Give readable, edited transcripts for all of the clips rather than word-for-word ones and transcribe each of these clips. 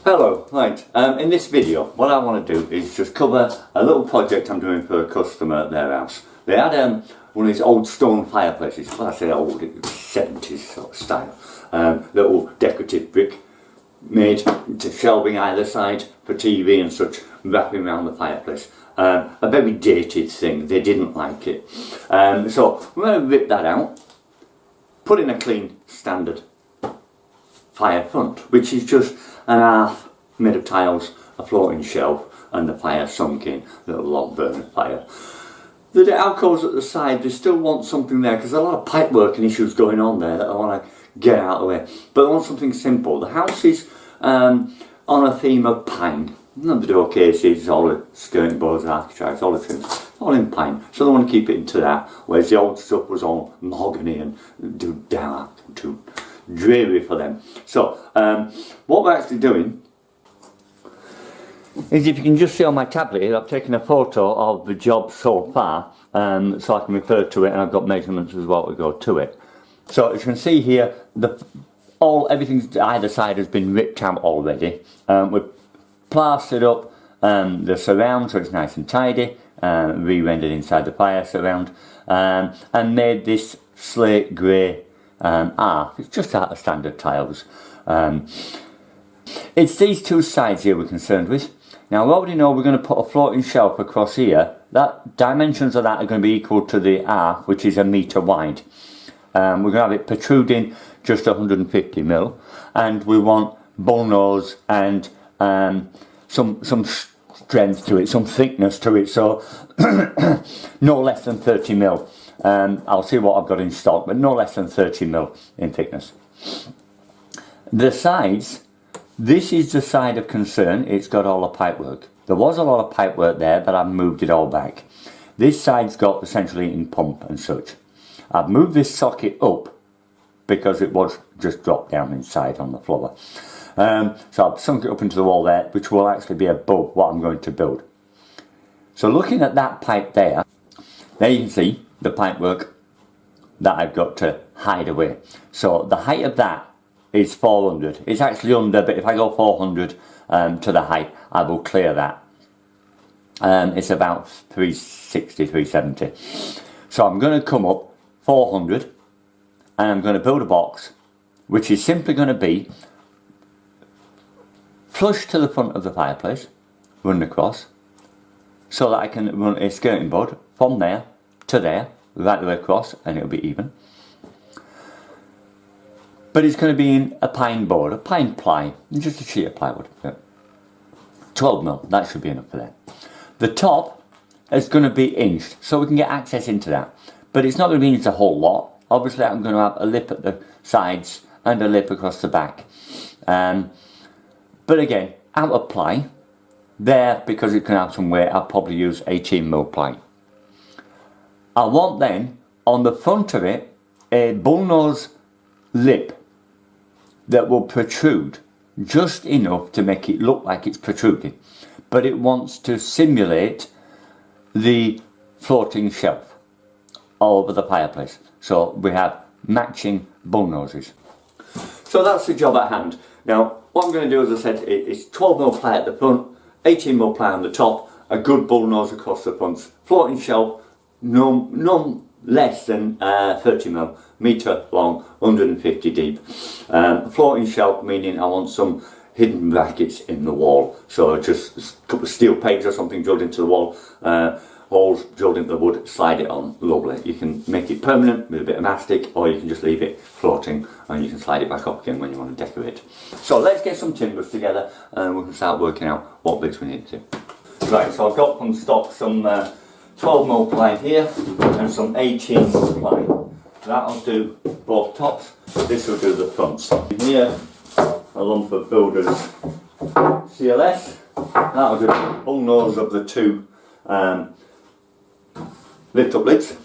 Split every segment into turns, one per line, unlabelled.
Hello, right, in this video what I want to do is just cover a little project I'm doing for a customer at their house. They had one of these old stone fireplaces, well I say old, it was 70s sort of style, little decorative brick made to shelving either side for TV and such, wrapping around the fireplace. A very dated thing, they didn't like it. So we're going to rip that out, put in a clean standard fire front, which is just an half made of tiles, a floating shelf and the fire sunk in, the log burner fire. The alcoves at the side, they still want something there because there's a lot of pipe work and issues going on there that I want to get out of the way. But I want something simple. The house is on a theme of pine. None of the door cases, all the skirting boards, architraves, all the trims, all in pine. So they want to keep it into that, whereas the old stuff was all mahogany and too dark and too dreary for them. So what we're actually doing is, if you can just see on my tablet here, I've taken a photo of the job so far, so I can refer to it, and I've got measurements as well to go to it. So as you can see here, everything either side has been ripped out already. We've plastered up the surround so it's nice and tidy, re-rendered inside the fire surround, and made this slate grey half. It's just out of standard tiles. It's these two sides here we're concerned with. Now we already know we're going to put a floating shelf across here. That dimensions of that are going to be equal to the half, which is 1 metre wide. We're going to have it protruding just 150mm, and we want bullnose and some strength to it, some thickness to it, so no less than 30mm. I'll see what I've got in stock, but no less than 30mm in thickness. The sides, this is the side of concern. It's got all the pipe work. There was a lot of pipe work there, but I've moved it all back. This side's got the central heating pump and such. I've moved this socket up because it was just dropped down inside on the floor. So I've sunk it up into the wall there, which will actually be above what I'm going to build. So looking at that pipe there you can see the pipe work that I've got to hide away. So the height of that is 400. It's actually under, but if I go 400 to the height, I will clear that. It's about 360, 370. So I'm going to come up 400 and I'm going to build a box which is simply going to be flush to the front of the fireplace, run across, so that I can run a skirting board from there to there, right the way across, and it'll be even. But it's going to be in a pine board, a pine ply, just a sheet of plywood. 12mm, that should be enough for that. The top is going to be inched, so we can get access into that. But it's not going to be inched a whole lot. Obviously I'm going to have a lip at the sides and a lip across the back. But again, out of ply, there, because it can have some weight, I'll probably use 18mm ply. I want then, on the front of it, a bullnose lip that will protrude just enough to make it look like it's protruding, but it wants to simulate the floating shelf all over the fireplace. So we have matching bullnoses. So that's the job at hand. Now what I'm going to do, as I said, is 12mm ply at the front, 18mm ply on the top, a good bullnose across the front, floating shelf, no less than 30mm, metre long, 150 deep. Floating shelf, meaning I want some hidden brackets in the wall, so just a couple of steel pegs or something drilled into the wall, holes drilled into the wood, slide it on, lovely. You can make it permanent with a bit of mastic, or you can just leave it floating and you can slide it back up again when you want to decorate. So let's get some timbers together and we can start working out what bits we need to. Right, so I've got from stock some 12mm ply here and some 18mm ply. That'll do both tops, this will do the fronts. Here, a lump of Builders CLS, that'll do the bullnose of the two lift up lids,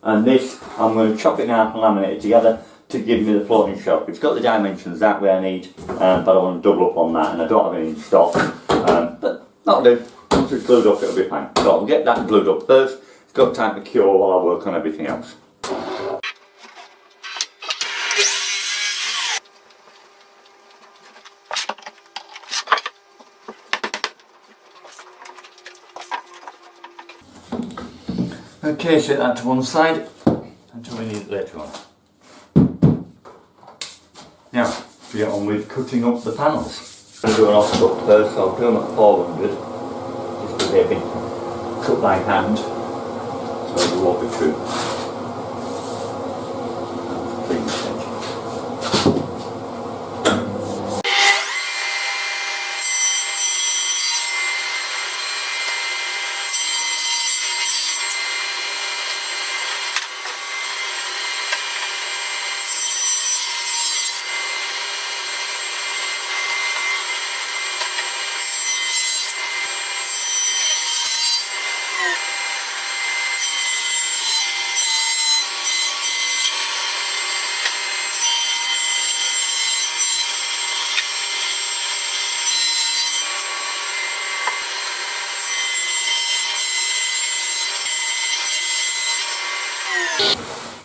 and this I'm going to chop it in half and laminate it together to give me the floating shelf. It's got the dimensions that way I need, but I want to double up on that, and I don't have any in stock, but that'll do. Once it's glued up it'll be fine. So I'll get that glued up first. It's got time to cure while I work on everything else. Okay, set that to one side until we need it later on. Now, to get on with cutting up the panels. I'm going to do an offcut first, so I'll do them at 400, just because they've been cut by hand, so they won't be true. Clean this edge.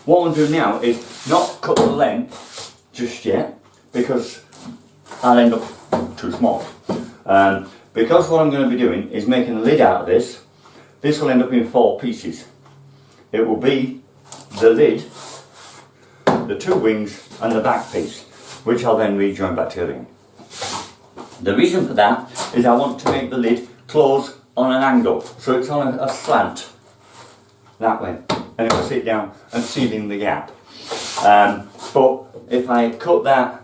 What I'm doing now is not cut the length just yet, because I'll end up too small. Because what I'm going to be doing is making a lid out of this. This will end up in 4 pieces. It will be the lid, the 2 wings and the back piece, which I'll then rejoin back together again. The reason for that is I want to make the lid close on an angle, so it's on a slant that way, and it will sit down and seal in the gap. But if I cut that,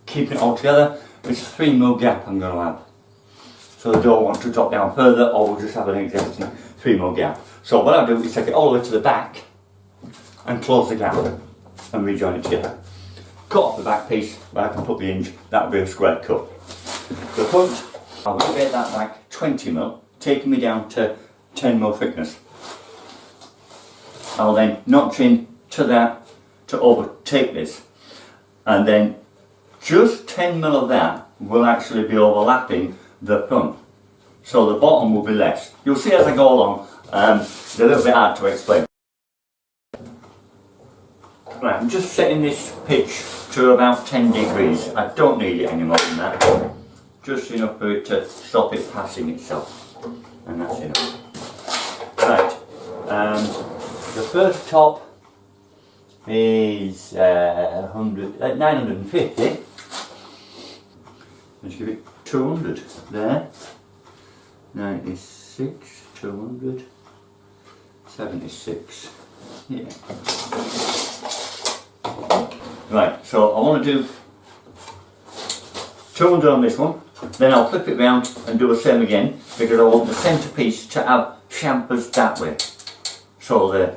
keep it all together, it's a 3mm gap I'm going to have. So I don't want to drop down further, or we'll just have an existing 3mm gap. So what I'll do is take it all the way to the back and close the gap and rejoin it together. Cut off the back piece where I can put the hinge, that'll be a square cut. The front, I'll elevate that back 20mm, taking me down to 10mm thickness. I'll then notch in to that to overtake this, and then just 10mm of that will actually be overlapping the front, so the bottom will be less. You'll see as I go along. It's a little bit hard to explain. Right, I'm just setting this pitch to about 10 degrees. I don't need it any more than that, just enough for it to stop it passing itself, and that's enough. Right, the first top is 950. Let's give it 200 there. 96, 200, 76. Yeah. Right, so I want to do 200 on this one, then I'll flip it round and do the same again, because I want the centre piece to have chamfers that way, so they're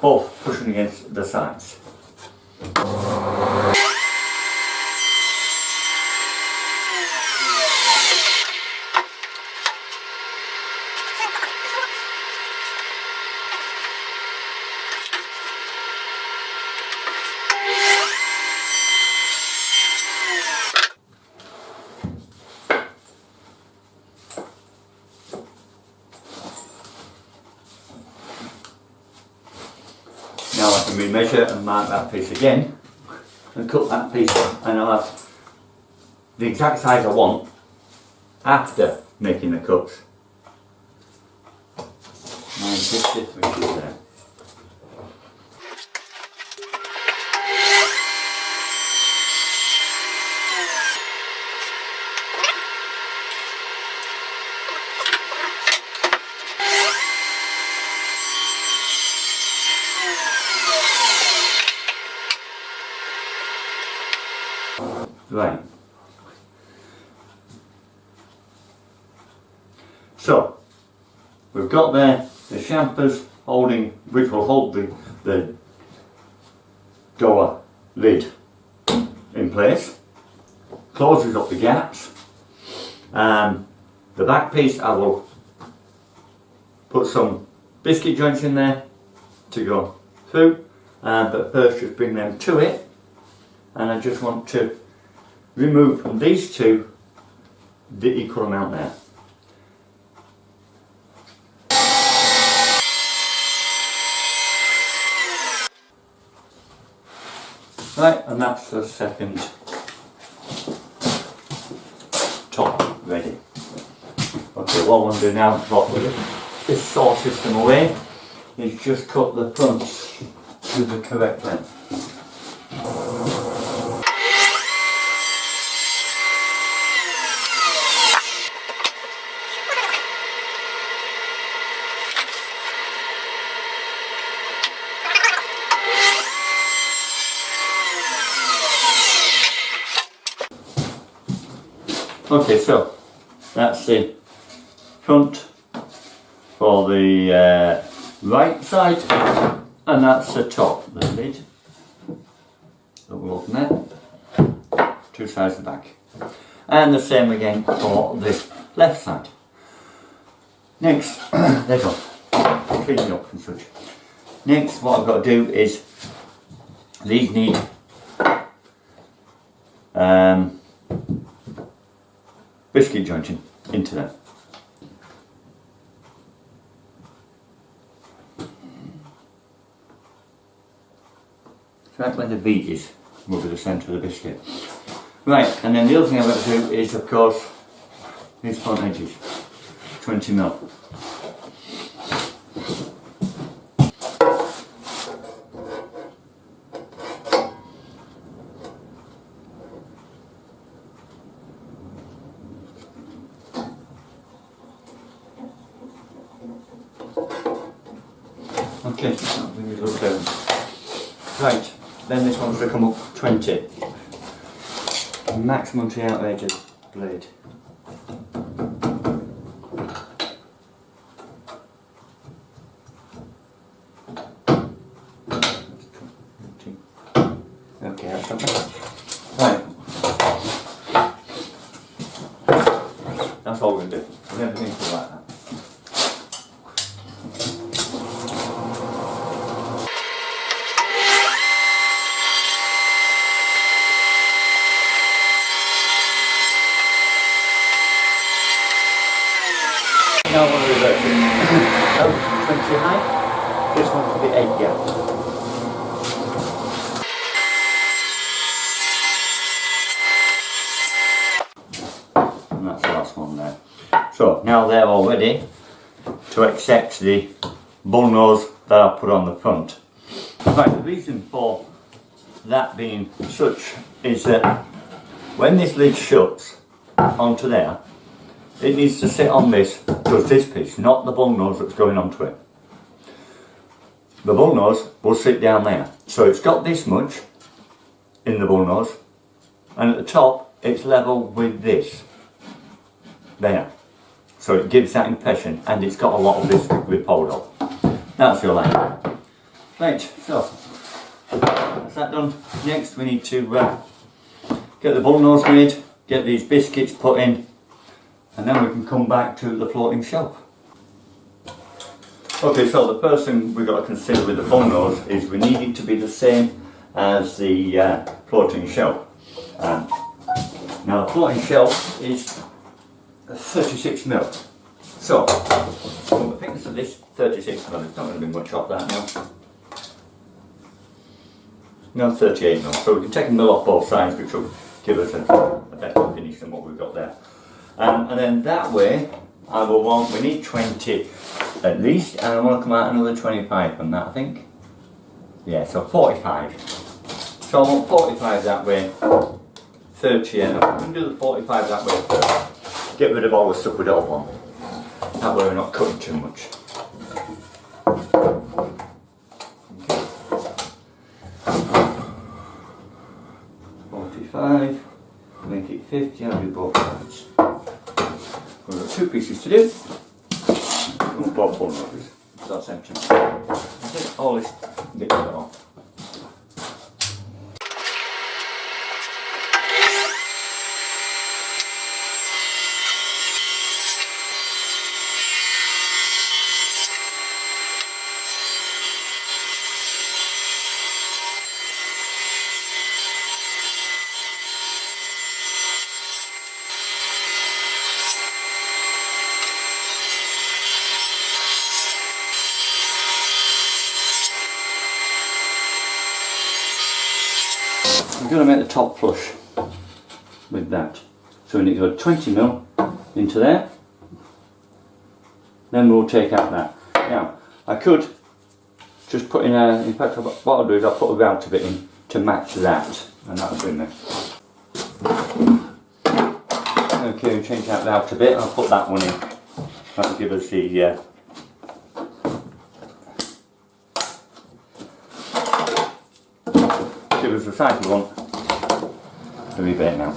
both pushing against the sides. Now I can remeasure and mark that piece again and cut that piece, and I'll have the exact size I want after making the cuts. 950, which is there. Right. So we've got there the chamfers holding, which will hold the door lid in place, closes up the gaps. The back piece I will put some biscuit joints in there to go through, but first just bring them to it, and I just want to remove from these two the equal amount there. Right, and that's the second top ready. Okay, what I want to do now is drop this saw system away is just cut the fronts to the correct length. Okay, so that's the front for the right side, and that's the top, the lid that will open there, two sides of the back, and the same again for the left side. Next, there you go, cleaning up and such. Next, what I've got to do is these need biscuit jointing into them. Right where the bead is will be the centre of the biscuit. Right, and then the other thing I've got to do is, of course, these front edges, 20mm. Okay, that'll bring it up down. Right, then this one's going to come up 20. Maximum to the outer edge of the blade. Okay, that's okay. Right. That's all we're going to do. Everything like that. Now I want to reverse it. That was 20 high, this one will be 8 gap. And that's the last one there. So now they're all ready to accept the bull nose that I put on the front. Right, the reason for that being such is that when this lid shuts onto there, it needs to sit on this, just this piece, not the bull nose that's going onto it. The bull nose will sit down there. So it's got this much in the bull nose, and at the top it's level with this. There. So it gives that impression, and it's got a lot of this to be pulled off. That's your line. Right, so that's that done. Next we need to get the bull nose made, get these biscuits put in, and then we can come back to the floating shelf. Okay, so the first thing we've got to consider with the bull nose is we need it to be the same as the floating shelf. Now the floating shelf is 36mm. So, the thickness of this 36mm, it's not going to be much off that now. No, 38mm, so we can take a mill off both sides, which will give us a better finish than what we've got there. And then that way, we need 20 at least, and I want to come out another 25 from that, I think. Yeah, so 45. So I want 45 that way, 30, and I'm going to do the 45 that way first. Get rid of all the stuff we don't want. That way we're not cutting too much. Okay. 45, make it 50, I'll do both sides. We've got two pieces to do. We'll both bull noses. That's empty. That's it, all this bit off. I'm going to make the top flush with that. So we need to go 20mm into there. Then we'll take out that. Now, I could just put in in fact what I'll do is I'll put a route of it in to match that, and that'll bring me. Okay, change that route a bit, I'll put that one in. That'll give us the give us the size we want. The rebate now.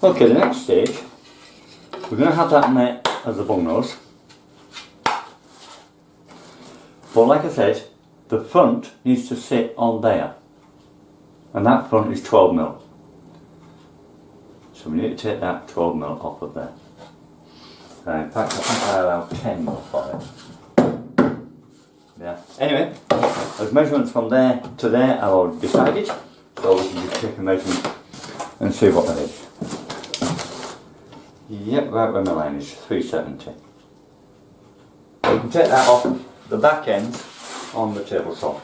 Okay, the next stage, we're going to have that met as the bung nose. But like I said, the front needs to sit on there. And that front is 12mm. So we need to take that 12mm off of there. In fact, I think I allow 10mm for it. Yeah. Anyway, those measurements from there to there are all decided. So we can just take a measurement and see what that is. Yep, right where my line is, 370. So we can take that off the back end on the table saw.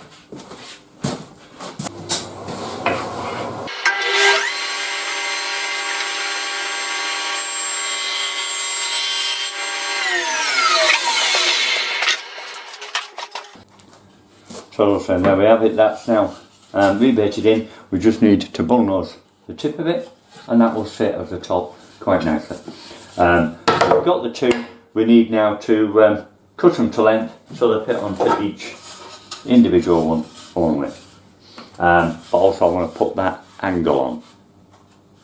So there we have it, that's now rebated in. We just need to bung nose the tip of it, and that will sit at the top quite nicely. We've got the two, we need now to cut them to length so they fit onto each individual one only. But also I want to put that angle on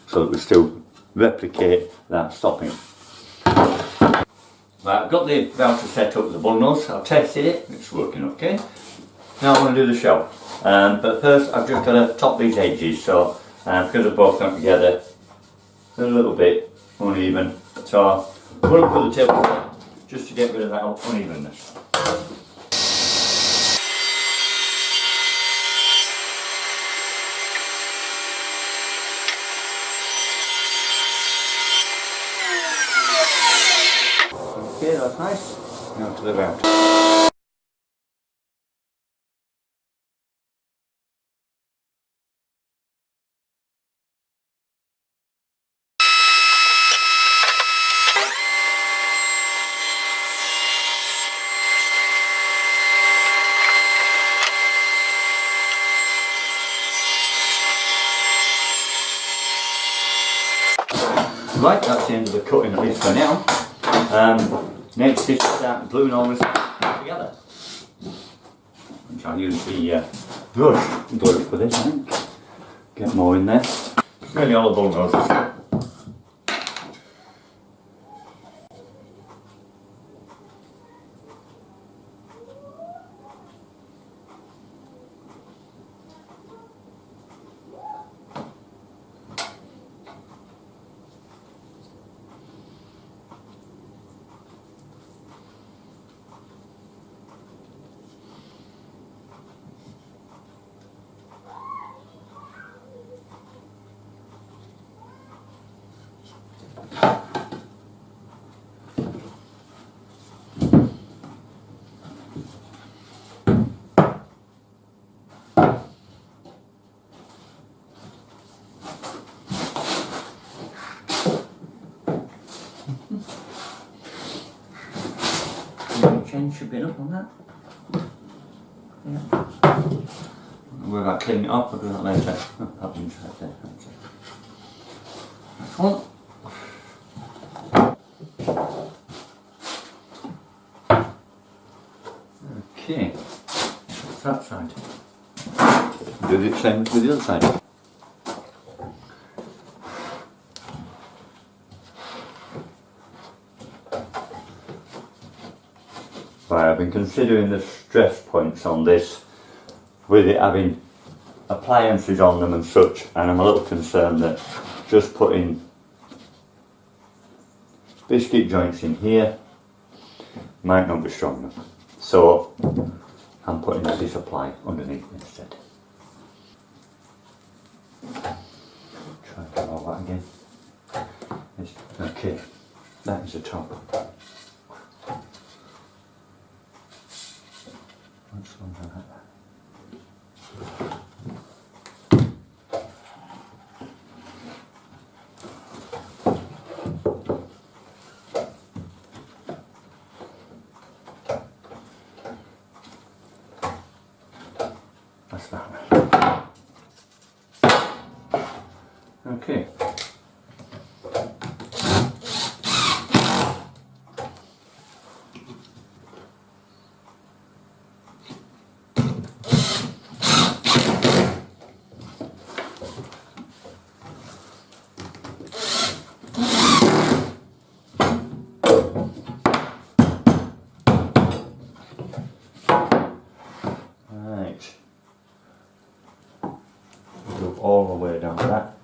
so that we still replicate that stopping. Right, I've got the router set up with the bung nose, I've tested it, it's working okay. Now I'm going to do the shell. But first I've just got to top these edges, so because they're both come together, they're a little bit uneven. So I'm going to put the table on just to get rid of that unevenness. Okay, that's nice. Now to the router. Right, that's the end of the cutting, at least for now. Next is to start gluing all this together. Which I'll use the brush glue for this, I think. Get more in there. Really all the bung noses. Chain should be up on that. Yeah. We're about cleaning it up, we'll do that later. That one's right there. That's one. Okay, that's that side. Do the same with the other side. Right, I've been considering the stress points on this, with it having appliances on them and such, and I'm a little concerned that just putting biscuit joints in here might not be strong enough. So I'm putting this apply underneath instead. Try and do all that again. Okay, that is the top. That's one like that. That's that. Okay. Right. Go all the way down that.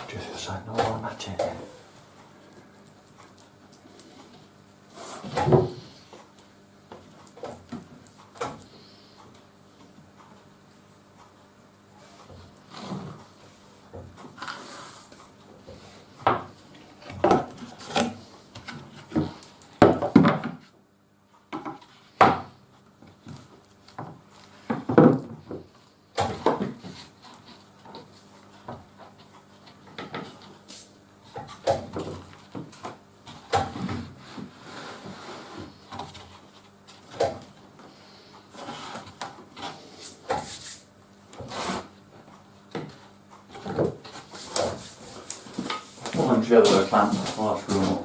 Just so I know where I'm at it. Put them together with a clamp while I screw them up.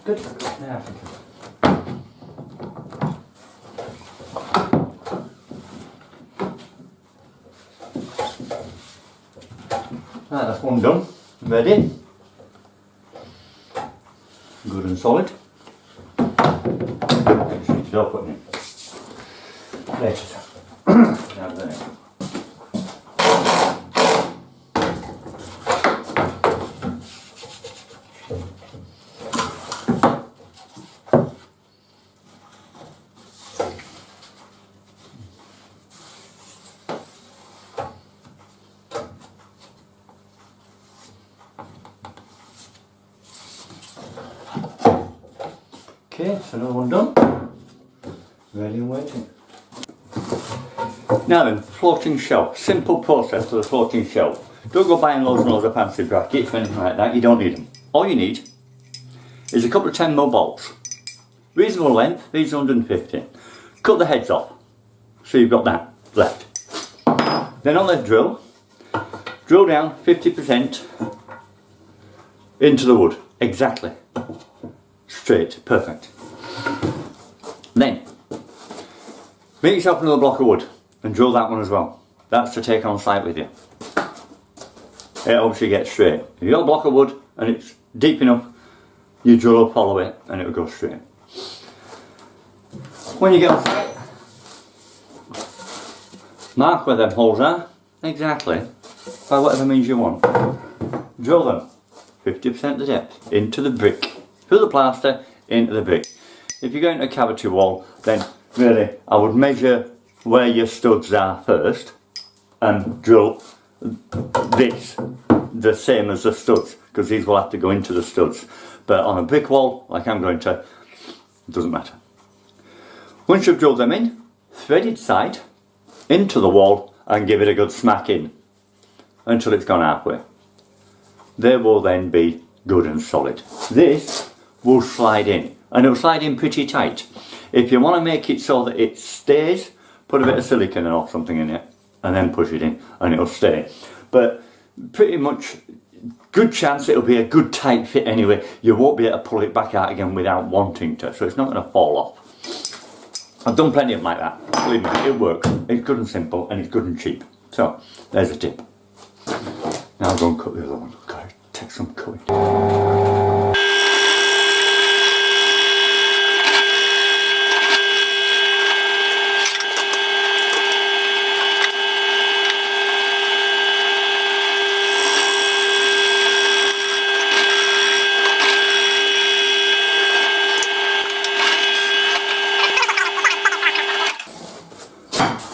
Good. Yeah, I think so. Right, that's one done. Ready. Good and solid. Just need to put it in. Later. Now there. Okay, so another one done. Ready and waiting. Now then, floating shelf. Simple process for the floating shelf. Don't go buying loads and loads of fancy brackets or anything like that, you don't need them. All you need is a couple of 10mm bolts. Reasonable length, these are 150. Cut the heads off, so you've got that left. Then on the drill down 50% into the wood, exactly. Straight, perfect. Then, make yourself another block of wood and drill that one as well. That's to take on site with you. It obviously gets straight. If you've got a block of wood and it's deep enough, you drill up, follow it, and it will go straight. When you get on site, mark where them holes are, exactly, by whatever means you want. Drill them 50% of the depth into the brick. Through the plaster, into the brick. If you're going to a cavity wall, then really I would measure where your studs are first and drill this the same as the studs, because these will have to go into the studs. But on a brick wall, like I'm going to, it doesn't matter. Once you've drilled them in, threaded side into the wall and give it a good smack in until it's gone halfway. They will then be good and solid. This will slide in, and it will slide in pretty tight. If you want to make it so that it stays, put a bit of silicone or something in it and then push it in and it'll stay. But pretty much good chance it'll be a good tight fit anyway. You won't be able to pull it back out again without wanting to, so it's not going to fall off. I've done plenty of them like that. Believe me, it'll work. It's good and simple and it's good and cheap. So there's a tip. Now I'll go and cut the other one. Gotta take some cutting.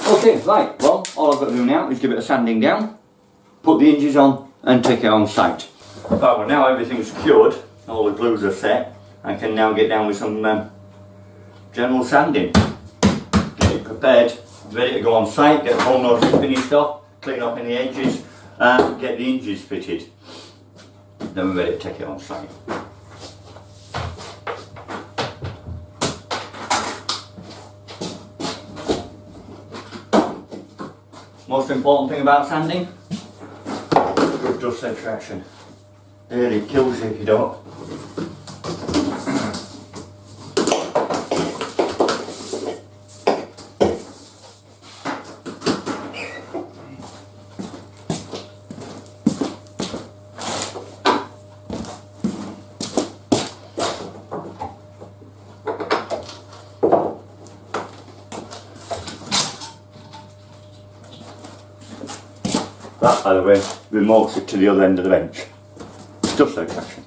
Okay, right, well, all I've got to do now is give it a sanding down, put the hinges on and take it on site. Right, well, now everything's cured, all the glues are set, I can now get down with some general sanding. Get it prepared, ready to go on site, get the whole nose finished off, clean up in the edges and get the hinges fitted. Then we're ready to take it on site. Most important thing about sanding, good dust extraction. Really kills you if you don't. That, by the way, remotes it to the other end of the bench. Dust extraction.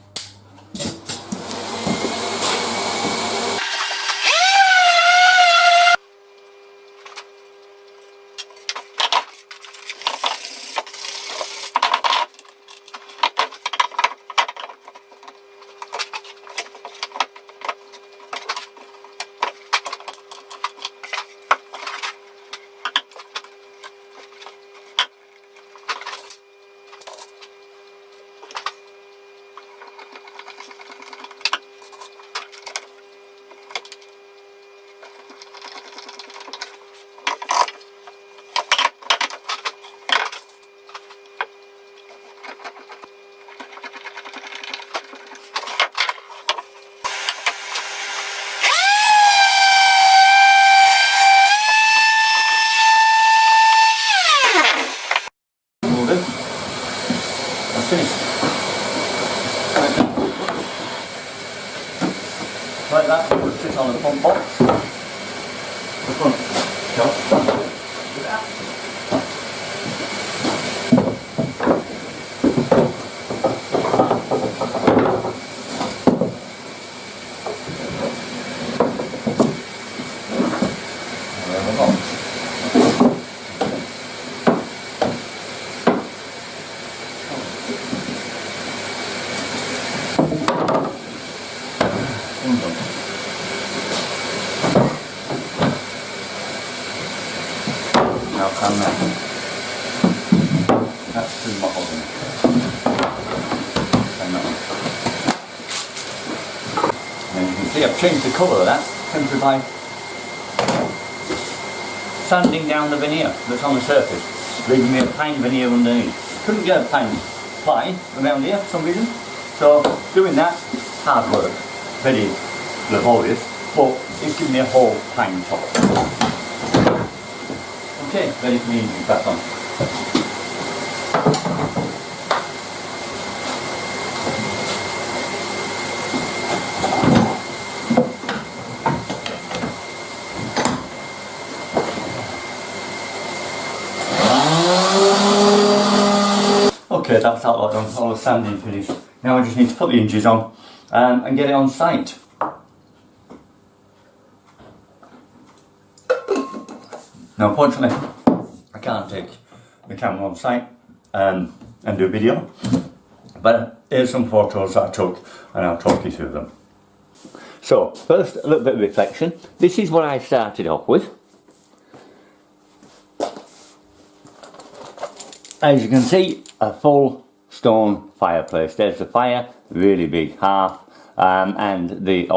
Like that, put it on the pump box. The front shelf. I've changed the colour of that simply by sanding down the veneer that's on the surface, leaving me a pine veneer underneath. Couldn't get a pine ply around here for some reason, so doing that, hard work, very laborious, but it's given me a whole pine top. Okay, ready for the engine back on. Okay, that's that lot done, all the sanding finished. Now I just need to put the hinges on and get it on site. Now unfortunately, I can't take the camera on site and do a video, but here's some photos that I took and I'll talk you through them. So, first a little bit of reflection. This is what I started off with. As you can see, a full stone fireplace. There's the fire, really big hearth, and the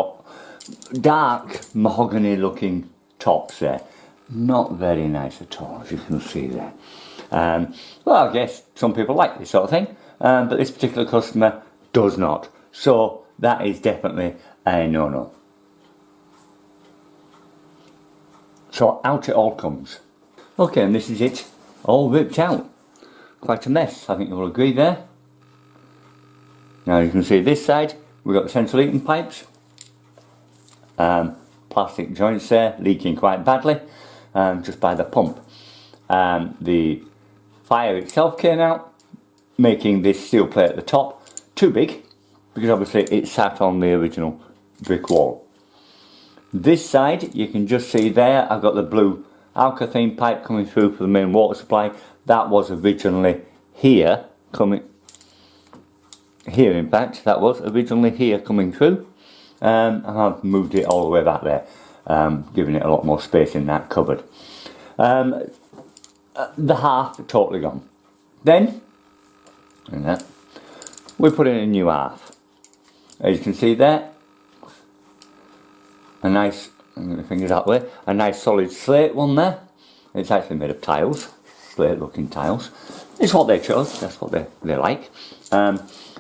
dark mahogany looking tops there. Not very nice at all, as you can see there. Well, I guess some people like this sort of thing, but this particular customer does not. So that is definitely a no-no. So out it all comes. Okay, and this is it, all ripped out. Quite a mess, I think you'll agree there. Now you can see this side, we've got the central heating pipes. Plastic joints there, leaking quite badly, just by the pump. The fire itself came out, making this steel plate at the top too big, because obviously it sat on the original brick wall. This side, you can just see there, I've got the blue Alcathene pipe coming through for the main water supply. That was originally here, in fact, that was originally here coming through. And I've moved it all the way back there, giving it a lot more space in that cupboard. The hearth totally gone. Then, we put in a new hearth. As you can see there, a nice, I'm going to fingers that way, a nice solid slate one there. It's actually made of tiles, slate looking tiles. It's what they chose, that's what they like.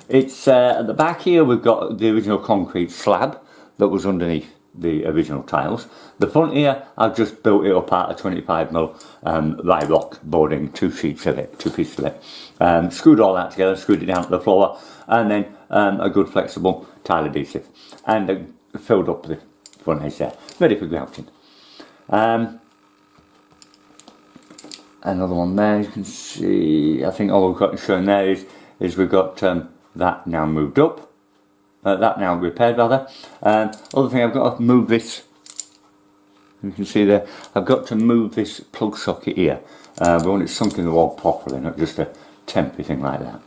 It's at the back here we've got the original concrete slab that was underneath the original tiles. The front here I've just built it up out of 25mm rye rock boarding, two pieces of it. Screwed all that together, screwed it down to the floor, and then a good flexible tile adhesive, and filled up the front edge there, ready for grouting. Another one there, you can see, I think all we've got shown there is we've got that now moved up, that now repaired rather. Other thing, I've got to move this, you can see there, I've got to move this plug socket here. We want it sunk in the wall properly, not just a temporary thing like that.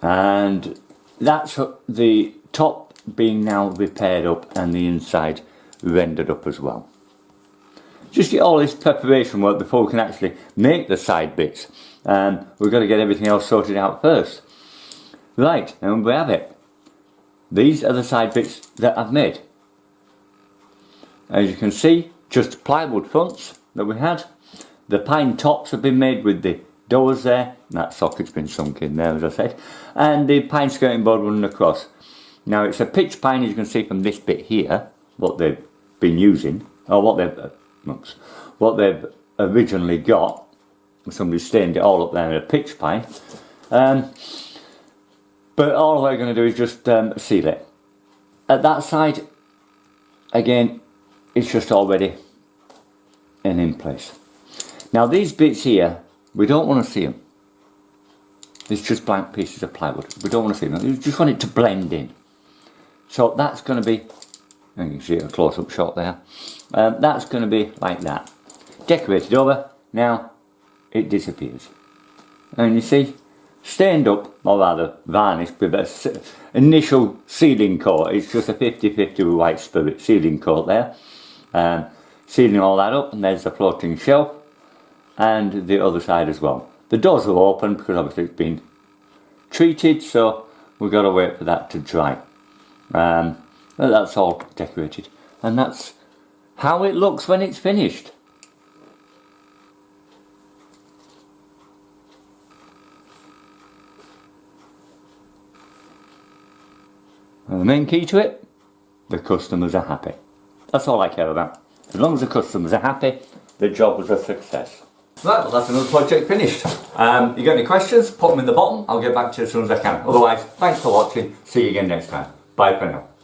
And that's the top being now repaired up and the inside rendered up as well. Just get all this preparation work before we can actually make the side bits. We've got to get everything else sorted out first. Right, and we have it. These are the side bits that I've made. As you can see, just plywood fronts that we had. The pine tops have been made with the doors there. That socket's been sunk in there, as I said. And the pine skirting board running across. Now it's a pitch pine, as you can see from this bit here, what they've been using, or what they've originally got. Somebody stained it all up there in a pitch pine. But all we're going to do is just seal it. At that side, again, it's just already in place. Now these bits here, we don't want to see them. It's just blank pieces of plywood. We don't want to see them. We just want it to blend in. So that's going to be, and you can see a close-up shot there. That's going to be like that. Decorated over, now it disappears. And you see, stained up, or rather varnished with an initial sealing coat. It's just a 50-50 with White Spirit sealing coat there. Sealing all that up, and there's the floating shelf, and the other side as well. The doors are open because obviously it's been treated, so we've got to wait for that to dry. And that's all decorated. And that's how it looks when it's finished. And the main key to it, the customers are happy. That's all I care about. As long as the customers are happy, the job was a success. Right, well that's another project finished. You got any questions, put them in the bottom. I'll get back to you as soon as I can. Otherwise, thanks for watching. See you again next time. Bye for now.